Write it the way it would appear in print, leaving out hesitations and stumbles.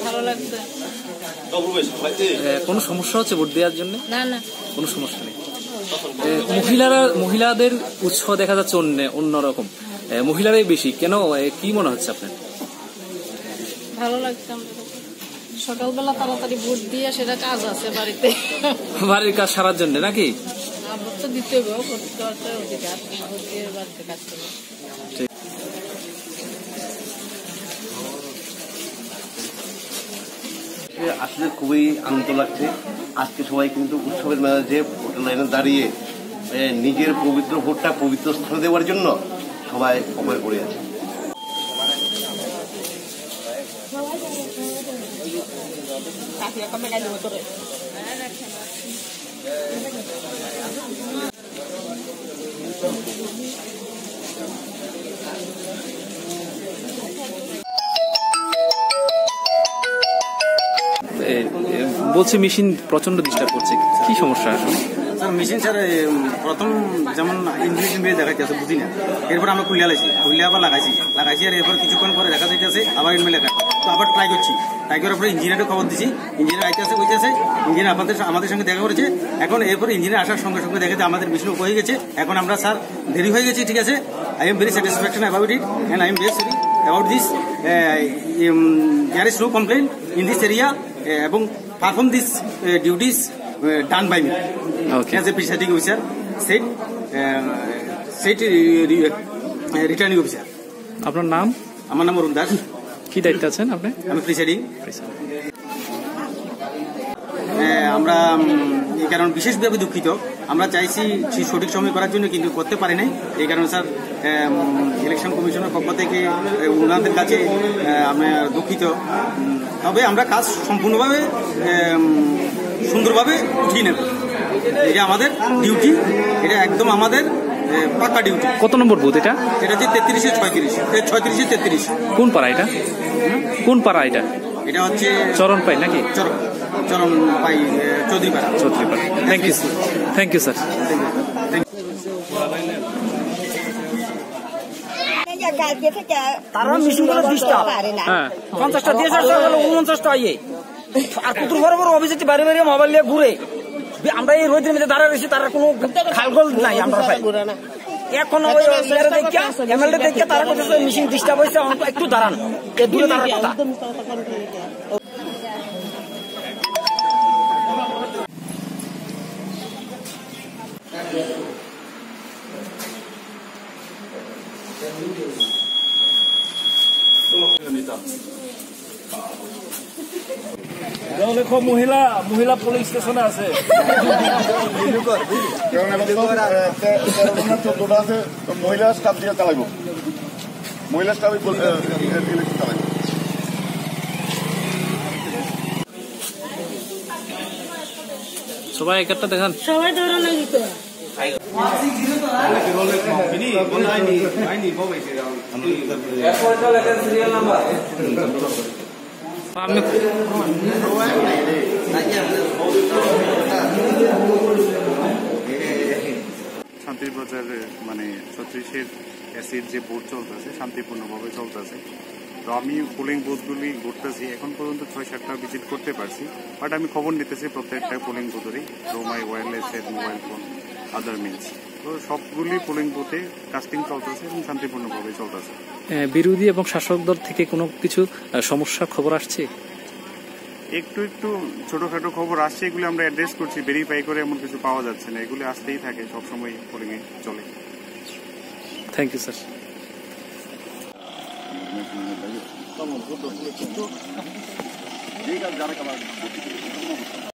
ভালো লাগছে। কোনো সমস্যা হচ্ছে ভোট দেওয়ার জন্য? না না, কোনো সমস্যা নেই। মহিলাদের উৎসাহ দেখা যাচ্ছে অন্যরকম, মহিলারাই বেশি কেন, কি মনে হচ্ছে আপনার? ভালো লাগছে। সকালবেলা তাড়াতাড়ি ভোট দিয়ে সেটা কাজ আছে বাড়িতে, বাড়ির কাজ সারার জন্য নাকি? ভোট তো দিতে হবে, ভোট দেওয়ার অধিকার, ভোট দিয়ে বাড়িতে কাজ করবে। আসলে খুবই আনন্দ লাগছে। আজকে সবাই কিন্তু উৎসবের মেজাজে ভোটের লাইনে দাঁড়িয়ে নিজের পবিত্র ভোটটা পবিত্র স্থানে দেওয়ার জন্য সবাই অপেক্ষা করে আছে। বলছে মেশিন প্রচন্ড ডিস্টার্ব করছে, কি সমস্যা আসলে? স্যার মেশিন স্যার প্রথম যেমন ইংলিশ দেখাইতেছে বুঝি না, এরপর আমরা খুলিয়া আবার লাগাইছি আর এরপর কিছুক্ষণ পরে দেখা যাইতেছে আবার ইনমেল লেখা, তো আবার ট্রাই করার পরে ইঞ্জিনিয়ারকে খবর দিচ্ছি, ইঞ্জিনিয়ার আইতেছে কইতেছে, ইঞ্জিনিয়ার আমাদের সঙ্গে দেখা করেছে। এখন এরপর ইঞ্জিনিয়ার আসার সঙ্গে সঙ্গে দেখেছে আমাদের মেশিন হয়ে গেছে। এখন আমরা স্যার দেরি হয়ে গেছি, ঠিক আছে। I am very satisfaction about it and I am very sorry about this. There is no complain in this area এবং perform these duties done by me as a presiding officer, state returning officer. আপনার নাম? আমার নাম অরুণ দাস। কি দায়িত্ব আছেন আপনি? আমি প্রিসাইডিং। আমরা এই কারণে বিশেষভাবে দুঃখিত। আমরা চাইছি সঠিক সময় করার জন্য, কিন্তু করতে পারি নাই। এই কারণে স্যার ইলেকশন কমিশনের পক্ষ থেকে ওনাদের কাছে আমরা দুঃখিত। তবে আমরা কাজ সম্পূর্ণভাবে সুন্দরভাবে উঠিয়ে নেব। এটা আমাদের ডিউটি, এটা একদম আমাদের পাক্কা ডিউটি। কত নম্বর বুথ এটা? এটা হচ্ছে 33-36 কোন পাড়া এটা? কোন পাড়া এটা? এটা হচ্ছে চরণ পাই নাকি? চরণ পাই, Chowdhury Para. Thank you sir. তারা মিশন করে 20টা 50টা দিয়ে 49টা ইয়ে আর কুতুর বড় বড় অভিজিৎ বাড়ি বাড়ি মোবাইল নিয়ে ঘুরে। আমরা এই রোদের মধ্যে দাঁড়া রয়েছি, তারা কোনো খালগোল নাই আমরা পাই। এখন এমএলএ দেখে তারা করতেছে মিশিং ডিস্টার্ব হয়েছে, একটু দাঁড়ান, এ দূরে দাঁড়ার কথা। মহিলা পুলিশ স্টেশনে আছে, 14টা আছে, মহিলা স্টাফ দিয়ে চালাইব, মহিলা স্টাফ চালাইব। সবাই একটা দেখান, সবাই ধরনের দিতে শান্তিবাজারে মানে 36-এর অ্যাসিড যে ভোট চলতেছে শান্তিপূর্ণভাবে চলতেছে। তো আমি পোলিং বুথগুলি ঘুরতেছি, এখন পর্যন্ত 6-7টা ভিজিট করতে পারছি, বাট আমি খবর নিতেছি প্রত্যেকটা পোলিং বুথেরই through my wireless mobile phone other means. তো সবগুলি পোলিং বুথে কাস্টিং চলতেছে এবং শান্তিপূর্ণভাবে চলতেছে। বিরোধী এবং শাসক দল থেকে কোনো কিছু সমস্যার খবর আসছে? একটু ছোটখাটো খবর আসছে, এগুলি আমরা অ্যাড্রেস করছি, ভেরিফাই করে এমন কিছু পাওয়া যাচ্ছে না। এগুলি আসতেই থাকে, সবসময় পোলিং এ চলে। Thank you sir.